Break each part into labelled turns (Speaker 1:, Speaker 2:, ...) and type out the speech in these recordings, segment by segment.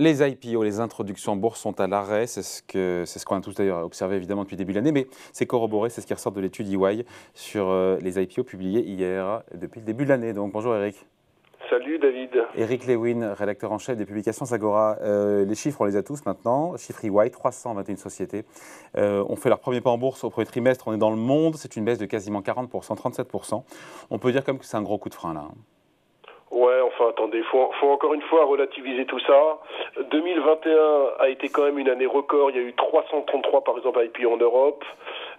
Speaker 1: Les IPO, les introductions en bourse sont à l'arrêt, c'est ce qu'on a tous d'ailleurs observé évidemment depuis le début de l'année, mais c'est corroboré, c'est ce qui ressort de l'étude EY sur les IPO publiée hier depuis le début de l'année. Donc bonjour Eric.
Speaker 2: Salut David.
Speaker 1: Eric Lewin, rédacteur en chef des publications Zagora. Les chiffres, on les a tous maintenant. Chiffre EY, 321 sociétés ont fait leur premier pas en bourse au premier trimestre. On est dans le monde, c'est une baisse de quasiment 40%, 37%. On peut dire comme que c'est un gros coup de frein là.
Speaker 2: Ouais, enfin attendez, faut encore une fois relativiser tout ça. 2021 a été quand même une année record. Il y a eu 333 par exemple IPO en Europe.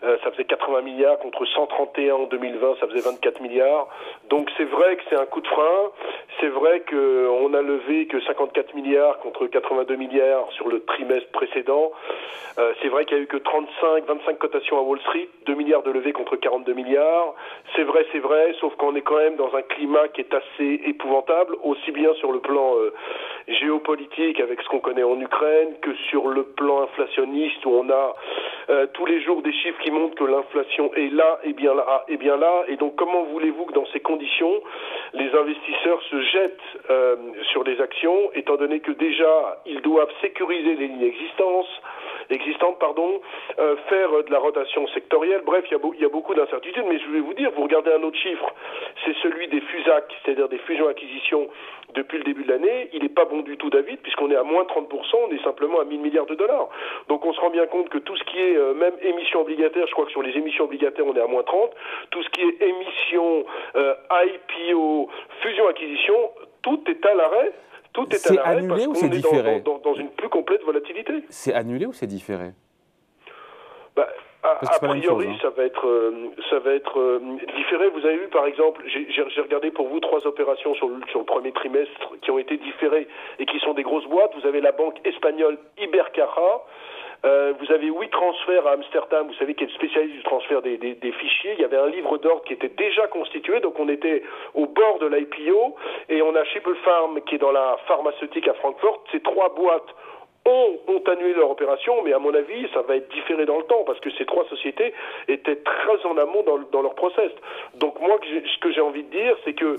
Speaker 2: Ça faisait 80 milliards contre 131 en 2020, ça faisait 24 milliards. Donc c'est vrai que c'est un coup de frein. C'est vrai qu'on a levé que 54 milliards contre 82 milliards sur le trimestre précédent. C'est vrai qu'il y a eu que 25 cotations à Wall Street, 2 milliards de levées contre 42 milliards. C'est vrai, sauf qu'on est quand même dans un climat qui est assez épouvantable, aussi bien sur le plan géopolitique avec ce qu'on connaît en Ukraine que sur le plan inflationniste où on a tous les jours des chiffres qui montrent que l'inflation est là et bien là et bien là. Et donc comment voulez-vous que dans ces conditions les investisseurs se jettent sur les actions, étant donné que déjà ils doivent sécuriser les lignes existantes, faire de la rotation sectorielle. Bref, il y a beaucoup d'incertitudes, mais je vais vous dire, vous regardez un autre chiffre, c'est celui des FUSAC, c'est-à-dire des fusions-acquisitions depuis le début de l'année. Il n'est pas bon du tout, David, puisqu'on est à moins 30%, on est simplement à 1000 milliards de dollars. Donc on se rend bien compte que tout ce qui est, même émissions obligataires, je crois que sur les émissions obligataires, on est à moins 30, tout ce qui est émissions, IPO, fusion-acquisition, tout est à l'arrêt. Tout est à l'arrêt parce qu'on est dans une plus complète volatilité.
Speaker 1: C'est annulé ou c'est différé?
Speaker 2: A priori, ça va être différé. Vous avez vu, par exemple, j'ai regardé pour vous 3 opérations sur le premier trimestre qui ont été différées et qui sont des grosses boîtes. Vous avez la banque espagnole Ibercaja. Vous avez WeTransfer à Amsterdam, vous savez, qui est spécialiste du transfert des fichiers. Il y avait un livre d'ordre qui était déjà constitué, donc on était au bord de l'IPO. Et on a Schiphol Pharm qui est dans la pharmaceutique à Francfort. Ces 3 boîtes ont annulé leur opération, mais à mon avis, ça va être différé dans le temps, parce que ces 3 sociétés étaient très en amont dans leur process. Donc moi, ce que j'ai envie de dire, c'est que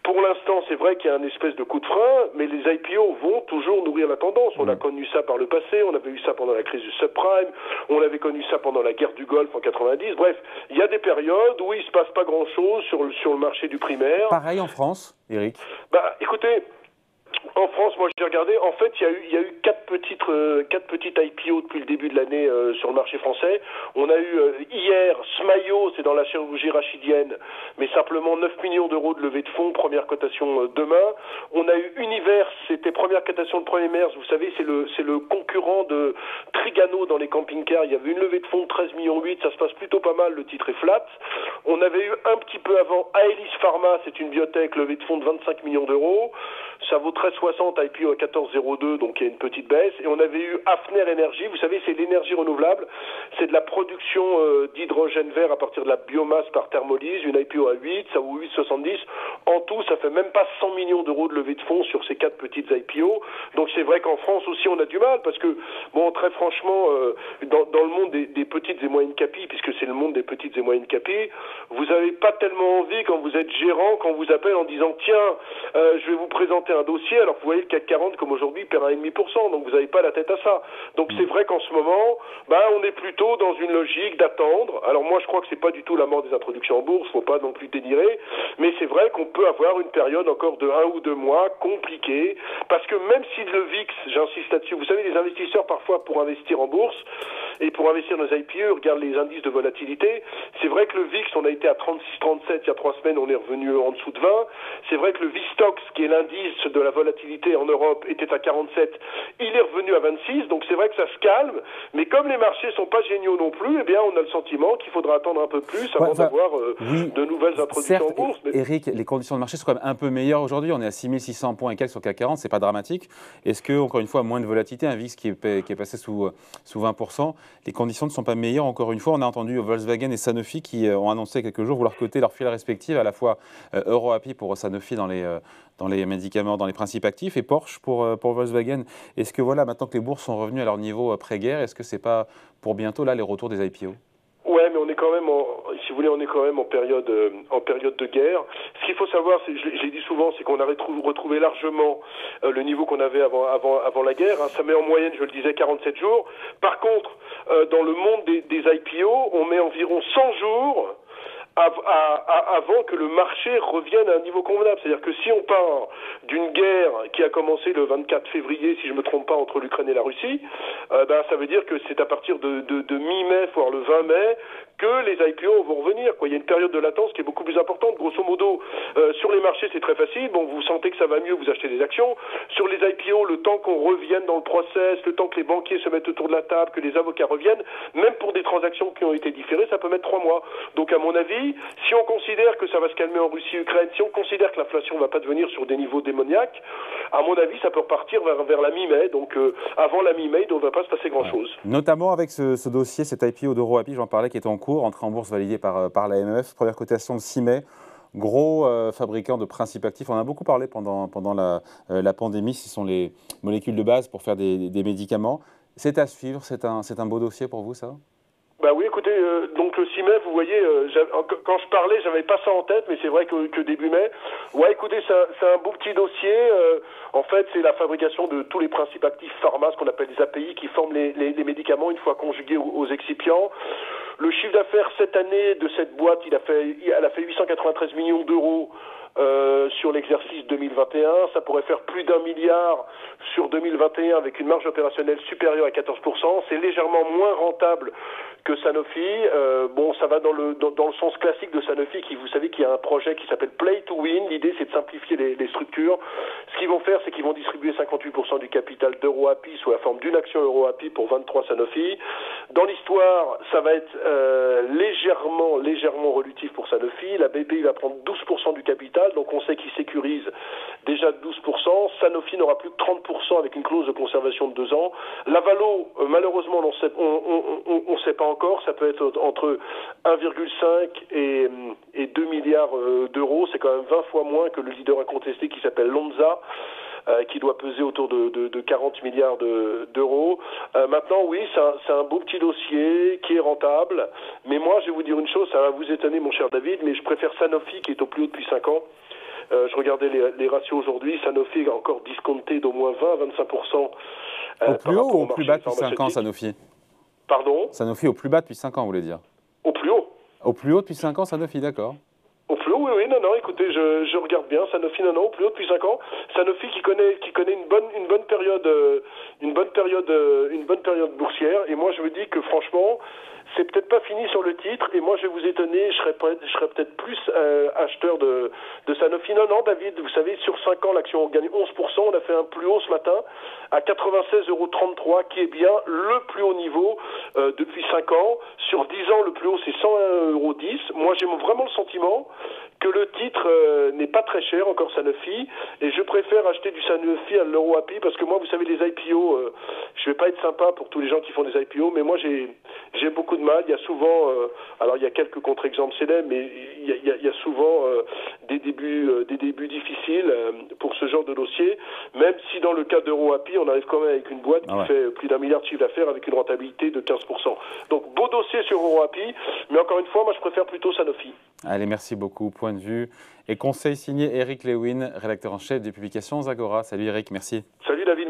Speaker 2: pour l'instant, c'est vrai qu'il y a un espèce de coup de frein, mais les IPO vont toujours nourrir la tendance. On a connu ça par le passé, on avait eu ça pendant la crise du subprime, on avait connu ça pendant la guerre du Golfe en 90. Bref, il y a des périodes où il se passe pas grand-chose sur le marché du primaire.
Speaker 1: Pareil en France, Eric?
Speaker 2: Écoutez, en France, moi j'ai regardé, en fait il y a eu 4 petites IPO depuis le début de l'année sur le marché français. On a eu hier Smayo, c'est dans la chirurgie rachidienne, mais simplement 9 millions d'euros de levée de fonds, première cotation demain. On a eu Univers, c'était première cotation de 1er mars, vous savez, c'est le concurrent de Trigano dans les camping-cars. Il y avait une levée de fonds de 13,8 millions, ça se passe plutôt pas mal, le titre est flat. On avait eu un petit peu avant Aelis Pharma, c'est une biotech, levée de fonds de 25 millions d'euros. Ça vaut 13,60, IPO à 14,02, donc il y a une petite baisse. Et on avait eu Hafner Energy, vous savez, c'est l'énergie renouvelable. C'est de la production d'hydrogène vert à partir de la biomasse par thermolyse, une IPO à 8, ça vaut 8,70. En tout, ça fait même pas 100 millions d'euros de levée de fonds sur ces 4 petites IPO. Donc c'est vrai qu'en France aussi, on a du mal, parce que, bon, très franchement, dans le monde des petites et moyennes capis, puisque c'est le monde des petites et moyennes capis, vous n'avez pas tellement envie, quand vous êtes gérant, quand on vous appelle en disant, tiens, je vais vous présenter un dossier, alors que vous voyez le CAC 40 comme aujourd'hui perd 1,5%, donc vous n'avez pas la tête à ça. Donc c'est vrai qu'en ce moment, on est plutôt dans une logique d'attendre. Alors moi je crois que c'est pas du tout la mort des introductions en bourse, faut pas non plus dénirer, mais c'est vrai qu'on peut avoir une période encore de 1 ou 2 mois compliquée, parce que même si le VIX, j'insiste là-dessus, vous savez les investisseurs parfois pour investir en bourse et pour investir dans les IPO, regardent les indices de volatilité. C'est vrai que le VIX, on a été à 36-37 il y a 3 semaines, on est revenu en dessous de 20. C'est vrai que le VSTOXX, qui est l'indice de la volatilité en Europe, était à 47, il est revenu à 26, donc c'est vrai que ça se calme, mais comme les marchés sont pas géniaux non plus, eh bien on a le sentiment qu'il faudra attendre un peu plus avant d'avoir de nouvelles introductions en bourse.
Speaker 1: Mais... Eric, les conditions de marché sont quand même un peu meilleures aujourd'hui, on est à 6600 points et quelques sur CAC 40, c'est pas dramatique. Est-ce que, encore une fois, moins de volatilité, un VIX qui est passé sous 20%, les conditions ne sont pas meilleures encore une fois? On a entendu Volkswagen et Sanofi qui ont annoncé il y a quelques jours vouloir coter leurs filiales respectives, à la fois EuroAPI pour Sanofi dans les médicaments, dans les principes actifs, et Porsche pour Volkswagen. Est-ce que voilà, maintenant que les bourses sont revenues à leur niveau après-guerre, est-ce que c'est pas pour bientôt là les retours des IPO?
Speaker 2: Ouais, mais on est quand même si vous voulez, on est quand même en période de guerre. Ce qu'il faut savoir, je l'ai dit souvent, c'est qu'on a retrouvé largement le niveau qu'on avait avant la guerre. Hein. Ça met en moyenne, je le disais, 47 jours. Par contre, dans le monde des IPO, on met environ 100 jours avant que le marché revienne à un niveau convenable. C'est-à-dire que si on part d'une guerre qui a commencé le 24 février, si je ne me trompe pas, entre l'Ukraine et la Russie, ça veut dire que c'est à partir de mi-mai, voire le 20 mai, que les IPO vont revenir. Il y a une période de latence qui est beaucoup plus importante. Grosso modo, sur les marchés, c'est très facile. Bon, vous sentez que ça va mieux, vous achetez des actions. Sur les IPO, le temps qu'on revienne dans le process, le temps que les banquiers se mettent autour de la table, que les avocats reviennent, même pour des transactions qui ont été différées, ça peut mettre 3 mois. Donc, à mon avis, si on considère que ça va se calmer en Russie-Ukraine, si on considère que l'inflation ne va pas devenir sur des niveaux démoniaques, à mon avis, ça peut repartir vers la mi-mai. Donc, avant la mi-mai, il ne devrait pas se passer grand-chose.
Speaker 1: Ouais. Notamment avec ce dossier, cet IPO d'EuroAPI, j'en parlais, qui est en cours, entrée en bourse validée par la MMF, première cotation le 6 mai. Gros fabricant de principes actifs. On en a beaucoup parlé pendant la pandémie. Ce sont les molécules de base pour faire des médicaments. C'est à suivre. C'est un beau dossier pour vous, ça?
Speaker 2: Bah oui, écoutez, donc le 6 mai, vous voyez, quand je parlais, j'avais pas ça en tête, mais c'est vrai que début mai. Ouais, écoutez, c'est un beau petit dossier. En fait, c'est la fabrication de tous les principes actifs pharma, ce qu'on appelle les API, qui forment les médicaments une fois conjugués aux excipients. Le chiffre d'affaires cette année de cette boîte, elle a fait 893 millions d'euros sur l'exercice 2021. Ça pourrait faire plus d'1 milliard sur 2021 avec une marge opérationnelle supérieure à 14%. C'est légèrement moins rentable que Sanofi. Bon, ça va dans le sens classique de Sanofi, qui, vous savez, qu'il y a un projet qui s'appelle Play to Win. L'idée, c'est de simplifier les structures. Ce qu'ils vont faire, c'est qu'ils vont distribuer 58% du capital d'EuroAPI sous la forme d'une action EuroAPI pour 23 Sanofi. Dans l'histoire, ça va être légèrement relutif pour Sanofi. La BPI va prendre 12% du capital, donc on sait qu'ils sécurisent déjà 12%. Sanofi n'aura plus que 30% avec une clause de conservation de 2 ans. Lavalo, malheureusement, on ne sait pas encore. Ça peut être entre 1,5 et 2 milliards d'euros. C'est quand même 20 fois moins que le leader incontesté qui s'appelle Lonza, qui doit peser autour de 40 milliards d'euros. Maintenant, oui, c'est un beau petit dossier qui est rentable. Mais moi, je vais vous dire une chose, ça va vous étonner, mon cher David, mais je préfère Sanofi, qui est au plus haut depuis 5 ans. Je regardais les ratios aujourd'hui. Sanofi a encore discounté d'au moins 20 à 25%.
Speaker 1: Au plus haut ou au plus bas depuis 5 ans, Sanofi?
Speaker 2: Pardon?
Speaker 1: Sanofi au plus bas depuis 5 ans, vous voulez dire?
Speaker 2: Au plus haut.
Speaker 1: Au plus haut depuis 5 ans, Sanofi, d'accord.
Speaker 2: Au plus haut, oui, non, écoutez, je regarde bien. Sanofi, non, au plus haut depuis 5 ans. Sanofi qui connaît une bonne période boursière. Et moi, je me dis que franchement, c'est peut-être pas fini sur le titre. Et moi, je vais vous étonner, je serais peut-être plus acheteur de Sanofi. Non, David, vous savez, sur 5 ans, l'action gagne 11%. On a fait un plus haut ce matin à 96,33 €, qui est bien le plus haut niveau depuis 5 ans. Sur 10 ans, le plus haut, c'est 101,10 €. Moi, j'ai vraiment le sentiment que le titre n'est pas très cher, encore Sanofi, et je préfère acheter du Sanofi à l'EuroAPI, parce que moi, vous savez, les IPO, je vais pas être sympa pour tous les gens qui font des IPO, mais moi, j'ai beaucoup de mal. Il y a souvent, alors il y a quelques contre-exemples célèbres, mais il y a souvent des débuts difficiles pour ce genre de dossier, même si dans le cas d'EuroAPI, on arrive quand même avec une boîte qui fait plus d'1 milliard de chiffre d'affaires avec une rentabilité de 15%. Donc, beau dossier sur EuroAPI, mais encore une fois, moi, je préfère plutôt Sanofi.
Speaker 1: Allez, merci beaucoup. Point de vue et conseil signé Eric Lewin, rédacteur en chef des publications Zagora. Salut Eric, merci.
Speaker 2: Salut David.